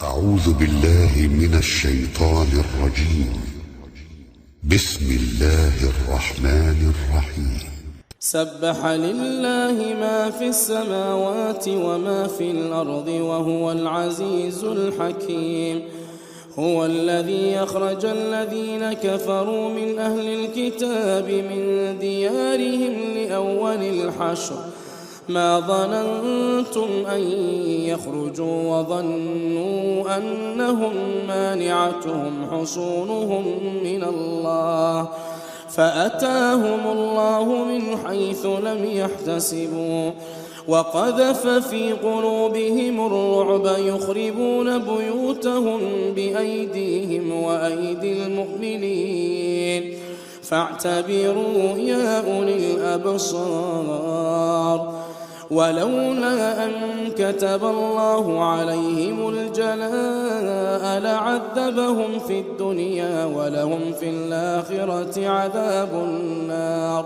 أعوذ بالله من الشيطان الرجيم. بسم الله الرحمن الرحيم. سبح لله ما في السماوات وما في الأرض وهو العزيز الحكيم. هو الذي أخرج الذين كفروا من أهل الكتاب من ديارهم لأول الحشر ما ظننتم أن يخرجوا وظنوا أنهم مانعتهم حصونهم من الله فأتاهم الله من حيث لم يحتسبوا وقذف في قلوبهم الرعب يخربون بيوتهم بأيديهم وأيدي المؤمنين فاعتبروا يا أولي الأبصار. ولولا أن كتب الله عليهم الجلاء لعذبهم في الدنيا ولهم في الآخرة عذاب النار.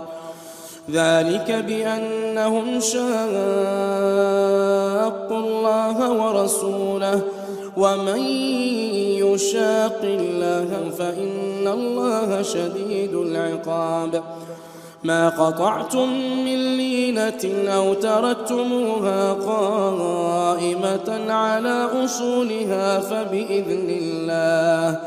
ذلك بأنهم شاقوا الله ورسوله ومن يشاق الله فإن الله شديد العقاب. ما قطعتم من لينة أو تركتموها قائمة على أصولها فبإذن الله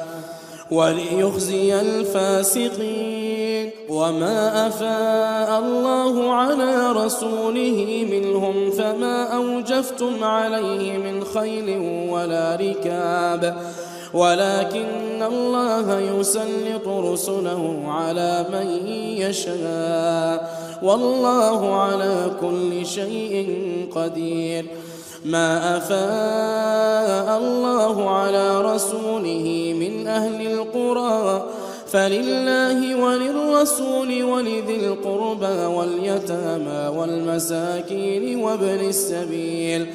وليخزي الفاسقين. وما أفاء الله على رسوله منهم فما أوجفتم عليه من خيل ولا ركاب ولكن الله يسلط رسله على من يشاء والله على كل شيء قدير. ما أفاء الله على رسوله من أهل القرى فلله وللرسول ولذي القربى واليتامى والمساكين وابن السبيل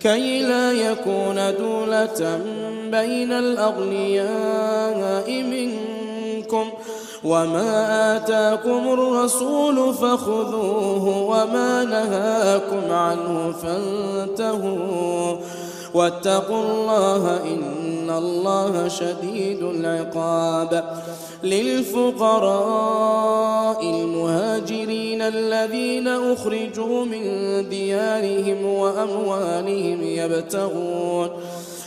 كي لا يكون دولة بين الأغنياء منكم. وما آتاكم الرسول فخذوه وما نهاكم عنه فانتهوا واتقوا الله إن الله شديد العقاب. للفقراء المهاجرين الذين أخرجوا من ديارهم وأموالهم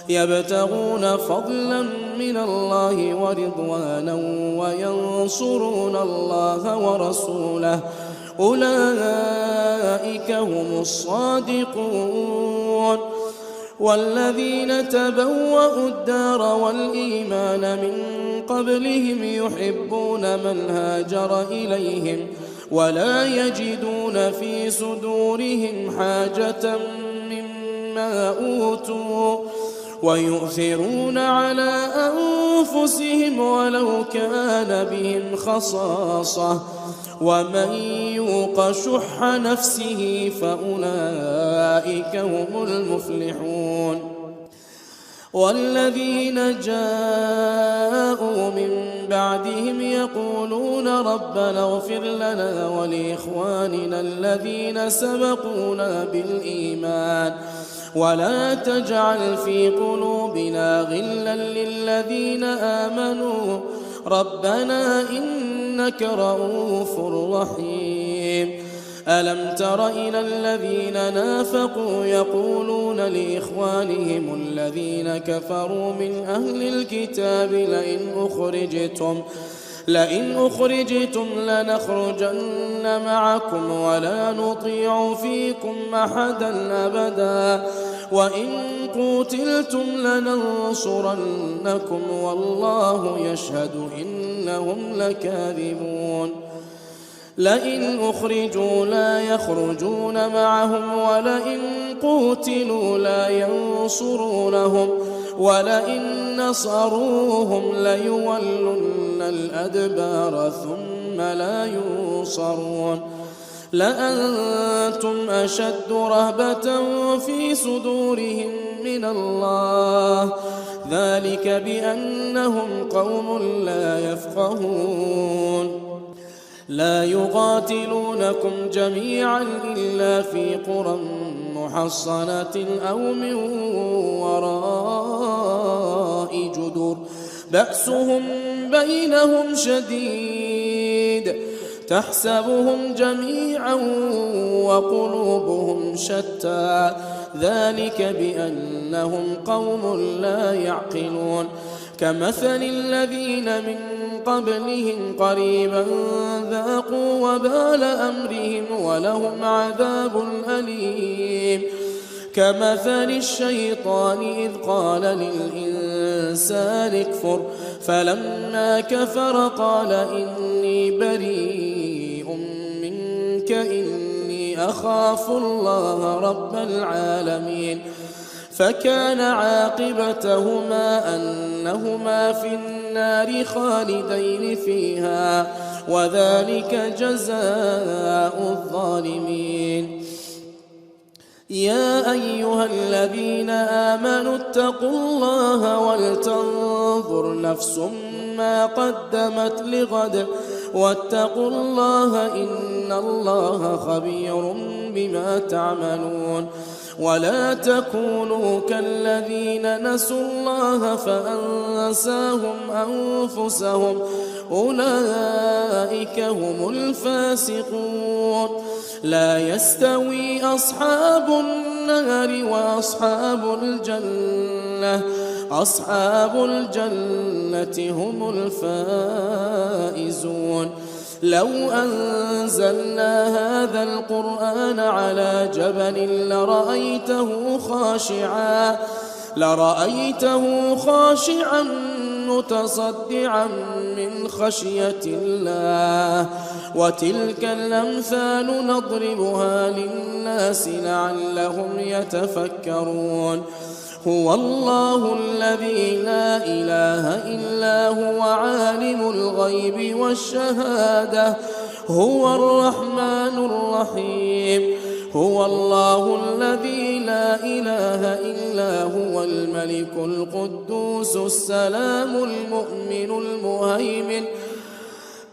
يبتغون فضلا من الله ورضوانا وينصرون الله ورسوله أولئك هم الصادقون. والذين تبوأوا الدار والإيمان من قبلهم يحبون من هاجر إليهم ولا يجدون في صدورهم حاجة مما أوتوا ويؤثرون على أنفسهم ولو كان بهم خصاصة ومن يوق شح نفسه فأولئك هم المفلحون. والذين جاءوا من بعدهم يقولون ربنا اغفر لنا ولإخواننا الذين سبقونا بالإيمان ولا تجعل في قلوبنا غلا للذين آمنوا ربنا إنك رؤوف رحيم. ألم تر إلى الذين نافقوا يقولون لإخوانهم الذين كفروا من أهل الكتاب لئن أخرجتم لنخرجن معكم ولا نطيع فيكم أحدا أبدا وإن قوتلتم لننصرنكم والله يشهد إنهم لكاذبون. لئن أخرجوا لا يخرجون معهم ولئن قوتلوا لا ينصرونهم ولئن نصروهم ليولن الأدبار ثم لا ينصرون. لأنتم أشد رهبة في صدورهم من الله ذلك بأنهم قوم لا يفقهون. لا يقاتلونكم جميعا إلا في قرى محصنة أو من وراء بأسهم بينهم شديد تحسبهم جميعا وقلوبهم شتى ذلك بأنهم قوم لا يعقلون كمثل الذين من قبلهم قريبا ذاقوا وبال أمرهم ولهم عذاب أليم كمثل الشيطان إذ قال للإنسان اكفر فلما كفر قال إني بريء منك إني أخاف الله رب العالمين فكان عاقبتهما أنهما في النار خالدين فيها وذلك جزاء الظالمين يا أيها الذين آمنوا اتقوا الله ولتنظر نفس ما قدمت لغد واتقوا الله إن الله خبير بما تعملون ولا تكونوا كالذين نسوا الله فأنساهم أنفسهم أولئك هم الفاسقون لا يستوي أصحاب النار وأصحاب الجنة أصحاب الجنة هم الفائزون لو أنزلنا هذا القرآن على جبل لرأيته خاشعا متصدعا من خشية الله وتلك الأمثال نضربها للناس لعلهم يتفكرون هو الله الذي لا إله إلا هو عالم الغيب والشهادة هو الرحمن الرحيم هو الله الذي لا إله إلا هو الملك القدوس السلام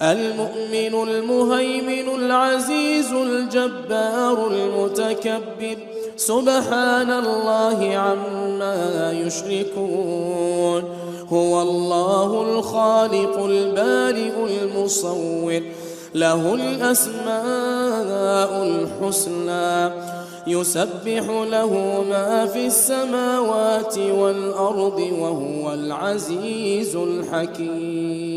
المؤمن المهيمن العزيز الجبار المتكبر سبحان الله عما يشركون هو الله الخالق البارئ المصور له الأسماء الحسنى يسبح له ما في السماوات والأرض وهو العزيز الحكيم